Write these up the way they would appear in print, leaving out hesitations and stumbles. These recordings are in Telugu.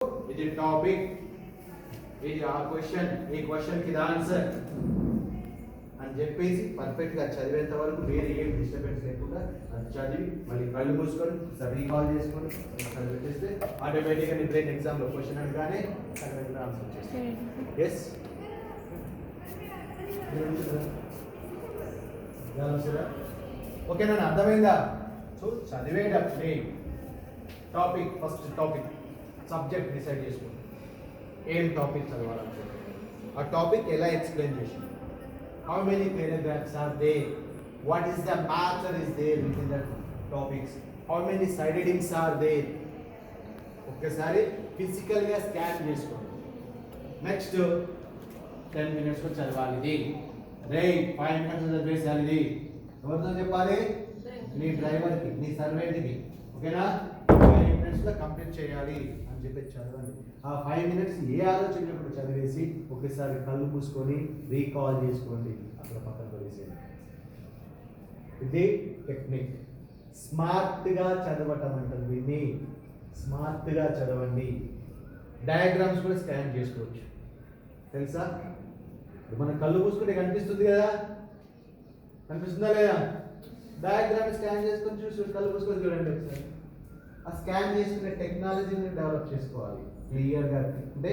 ఇది టాపిక్, ఇది ఆ క్వశ్చన్, ఈ క్వశ్చన్ కి ఆన్సర్ అని చెప్పేసి పర్ఫెక్ట్ గా చదివేంత వరకు వేరే ఏం డిస్టర్బెన్స్ లేకుండా అది చదివి మళ్ళీ కళ్ళు మూసుకొని ఒకసారి రీకాల్ చేసుకొని ఒకసారి పెట్టేస్తే ఆటోమేటిక్గా నీ బ్రెయిన్ ఎగ్జామ్లో క్వశ్చన్ అనగానే ఆన్సర్ వచ్చేస్తుంది. ఎస్ ఓకేనా, అర్థమైందా? సో చదివేటప్పుడే topic, first topic subject decide చేసుకోండి. ఏం టాపిక్ చదవాలంటే ఆ టాపిక్ ఎలా ఎక్స్ప్లెయిన్ చేసి, how many paragraphs are there, what is the matter is there within that topics, how many side headings are there. ఒక్కసారి ఫిజికల్గా స్కాన్ చేసుకోండి. నెక్స్ట్ 10 minutes చదవాలి. ఇది రే 5 minutes చదివేసాలి. ఇది ఎవరితో చెప్పాలి? నీ డ్రైవర్కి, నీ సర్వెంట్కి. ఓకేనా? 5 minutes కంప్లీట్ చేయాలి అని చెప్పి చదవండి. ఆ 5 minutes ఏ ఆలోచన లేకుండా చదివేసి ఒకసారి కళ్ళు మూసుకొని రీకాల్ చేసుకోండి, అక్కడ పక్కన పడేసేయండి. ఇది టెక్నిక్. స్మార్ట్గా చదవటం అంటారు దీన్ని. స్మార్ట్గా చదవండి. డయాగ్రామ్స్ కూడా స్కాన్ చేసుకోవచ్చు, తెలుసా? మన కళ్ళు మూసుకుంటే కనిపిస్తుంది కదా, కనిపిస్తుందా లేదా? డయాగ్రామ్ స్కాన్ చేసుకొని చూసి కళ్ళు మూసుకొని చూడండి ఒకసారి. ఆ స్కాన్ చేసుకునే టెక్నాలజీని డెవలప్ చేసుకోవాలి క్లియర్గా. అంటే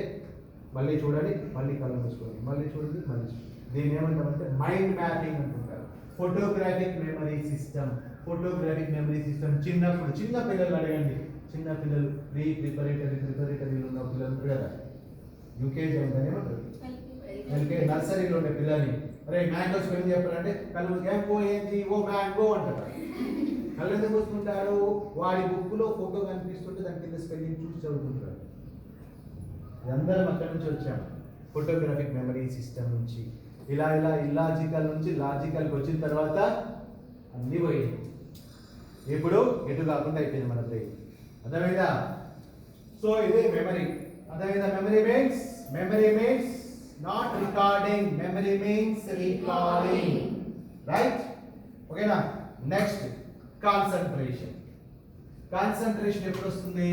మళ్ళీ చూడండి, మళ్ళీ కళ్ళు మూసుకోండి, మళ్ళీ చూడండి, మళ్ళీ దీన్ని ఏమంటారంటే మైండ్ మ్యాపింగ్ అంటుంటారు. Photographic memory system. Photographic memory system చిన్నప్పుడు, చిన్న పిల్లలు అడగండి, చిన్న పిల్లలు ప్రిపరేటరీలో ఉన్న పిల్లలు ఉంటారు కదా, యూకేజీ ఉందని ఏమంటారు, ఎల్కేజీ నర్సరీలో ఉండే పిల్లల్ని అరే మ్యాంగో స్పెల్లింగ్ చెప్పాలంటే కళ్ళు ఏంటి ఓ మ్యాంగో అంటారు. కళ్ళు ఎందుకు మూసుకుంటారు? వాడి బుక్లో ఫోటో కనిపిస్తుంటే దాని కింద స్పెల్లింగ్ చూసి చదువుకుంటారు. అందరం అక్కడి నుంచి వచ్చాం, ఫోటోగ్రాఫిక్ మెమరీ సిస్టమ్ నుంచి. ఇలా ఇలా ఇల్లాజికల్ నుంచి లాజికల్కి వచ్చిన తర్వాత అన్నీ పోయాయి. ఇప్పుడు ఎటు కాకుండా అయిపోయింది మన బ్రెయిన్. అర్థమైందా? సో ఇదే మెమరీ. అర్థమైందా? Memory means not recording, memory means recording, right? ఓకేనా? Next concentration. కాన్సన్ట్రేషన్ ఎప్పుడు వస్తుంది?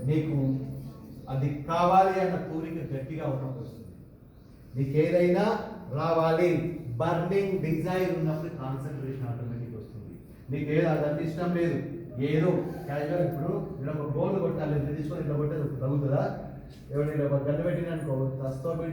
నీకు అది కావాలి అన్న కోరిక గట్టిగా ఉన్నప్పుడు వస్తుంది. నీకు ఏదైనా రావాలి, బర్నింగ్ డిజైర్ ఉన్నప్పుడు కాన్సన్ట్రేషన్ ఆటోమేటిక్ వస్తుంది. నీకు ఏదో అదంటే ఇష్టం లేదు, ఏదో క్యాజువల్. ఇప్పుడు నేను ఒక గోల్ కొట్టాలి, తీసుకొని ఇట్లా కొట్టేది తగ్గుతుందా? ఎవరైనా గన్ను పెట్టిననుకో తస్తో